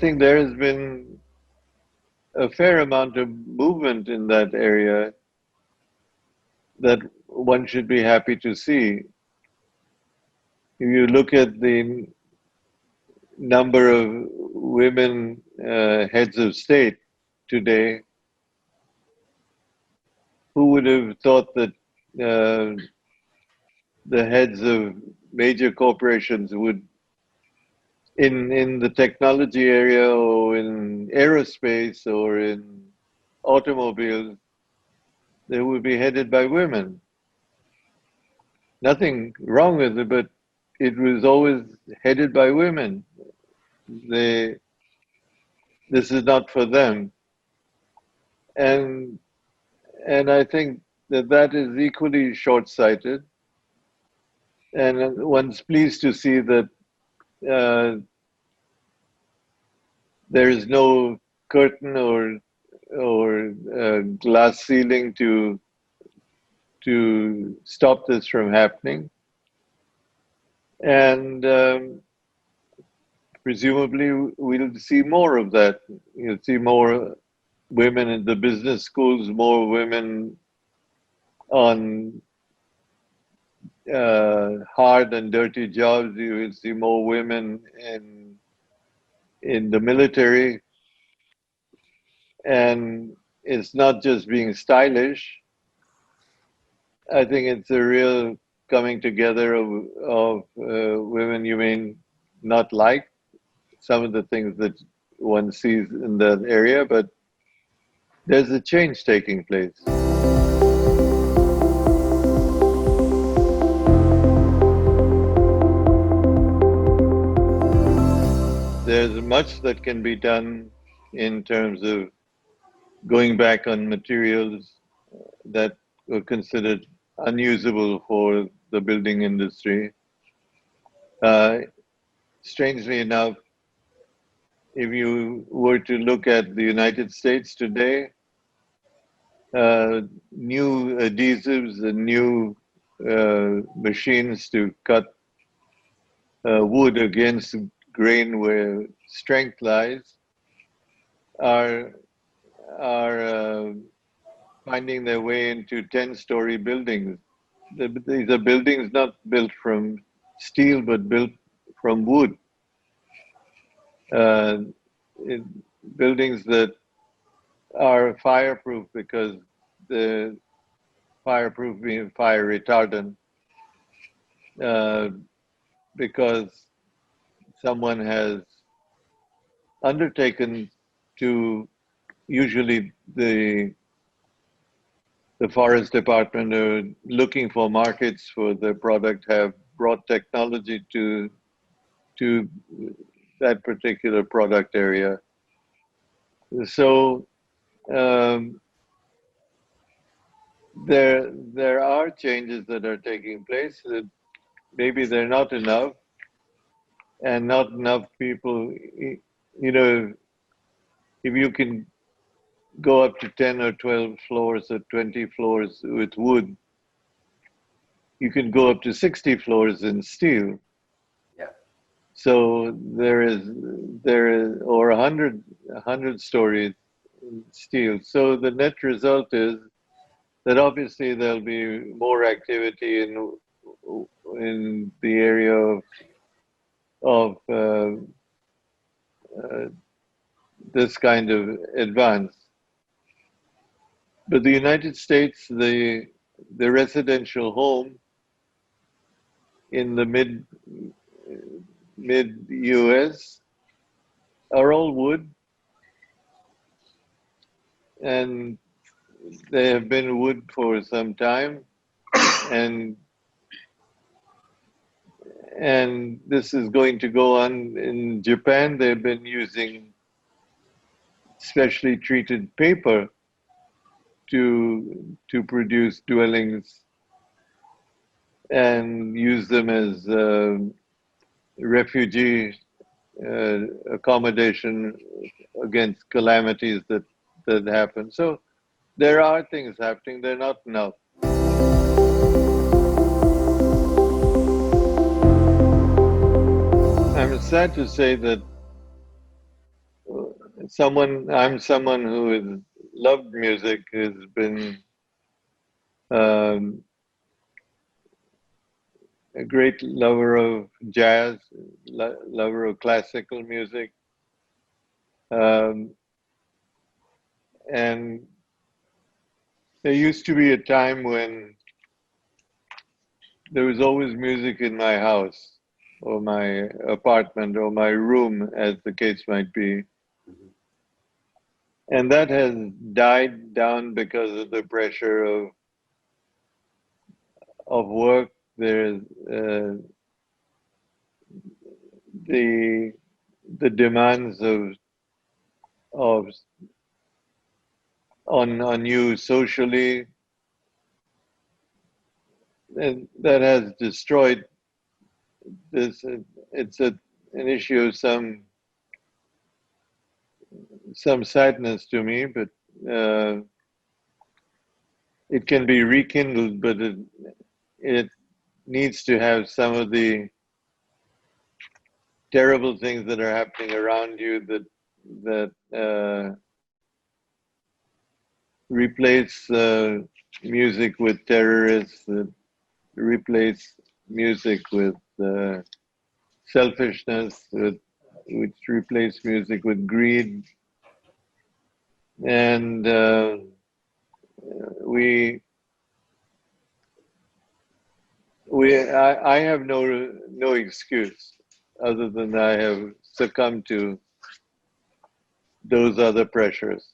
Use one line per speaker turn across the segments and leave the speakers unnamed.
think there has been a fair amount of movement in that area that one should be happy to see. If you look at the number of women heads of state today, who would have thought that the heads of major corporations would, in the technology area or in aerospace or in automobiles, they would be headed by women. Nothing wrong with it, but it was always headed by women. This is not for them. And I think that is equally short-sighted. And one's pleased to see that there is no curtain or glass ceiling to stop this from happening. And presumably we'll see more of that. You'll see more women in the business schools, more women on hard and dirty jobs. You will see more women in the military. And it's not just being stylish. I think it's a real coming together of women you may not like, some of the things that one sees in that area, but there's a change taking place. There's much that can be done in terms of going back on materials that were considered unusable for the building industry. Strangely enough, if you were to look at the United States today, new adhesives and new machines to cut wood against grain where strength lies are finding their way into 10-story buildings. These are buildings not built from steel, but built from wood. Buildings that are fireproof because the fireproof being fire retardant, because someone has undertaken to, usually the forest department are looking for markets for the product, have brought technology to that particular product area. So there are changes that are taking place that maybe they're not enough, and not enough people, if you can go up to 10 or 12 floors or 20 floors with wood, you can go up to 60 floors in steel.
Yeah.
So there is or 100 stories in steel. So the net result is that obviously there'll be more activity in the area of this kind of advance. But the United States, the residential home in the mid US are all wood, and they have been wood for some time, and this is going to go on. In Japan, they've been using specially treated paper to produce dwellings and use them as refugee accommodation against calamities that happen. So there are things happening, they're not enough. I'm sad to say that I'm someone who has loved music, has been um, a great lover of jazz, lover of classical music, um, and there used to be a time when there was always music in my house or my apartment or my room, as the case might be. And that has died down because of the pressure of work. There's the the demands of on you socially, and that has destroyed this. It's an issue of some sadness to me, but uh, it can be rekindled. But it needs to have some of the terrible things that are happening around you that replace music with terrorists, that replace music with selfishness, which replace music with greed, and we I have no excuse other than I have succumbed to those other pressures.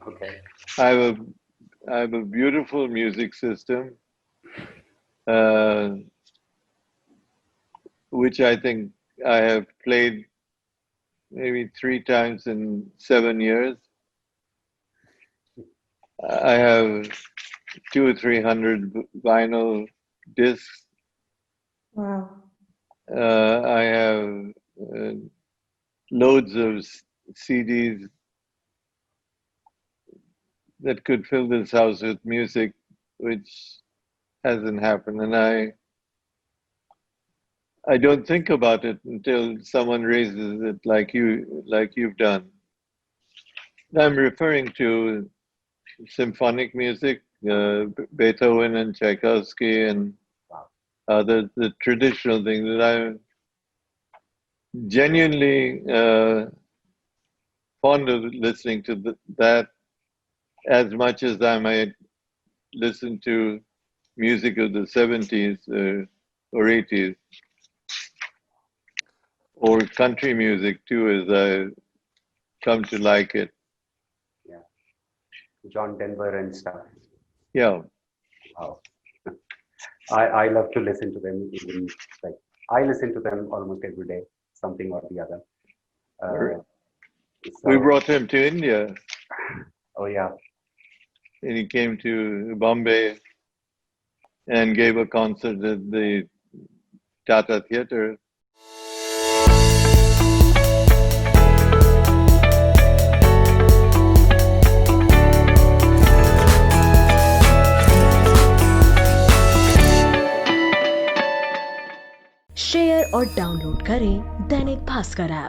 Okay.
I have a I have a beautiful music system, uh, which I think I have played maybe 3 times in 7 years. I have 200 or 300 vinyl discs.
Wow.
I have uh, loads of CDs that could fill this house with music, which hasn't happened. And I don't think about it until someone raises it like you've done. I'm referring to symphonic music, Beethoven and Tchaikovsky and the traditional thing that I'm genuinely fond of listening to that as much as I might listen to music of the 70s or 80s, or country music too, as I come to like it.
Yeah. John Denver and stuff.
Yeah.
Wow. I love to listen to them. Even like I listen to them almost every day, something or the other.
We
So,
brought him to India,
oh yeah,
and he came to Bombay and gave a concert at the Tata Theatre.
Share और download करें Dainik Bhaskar app.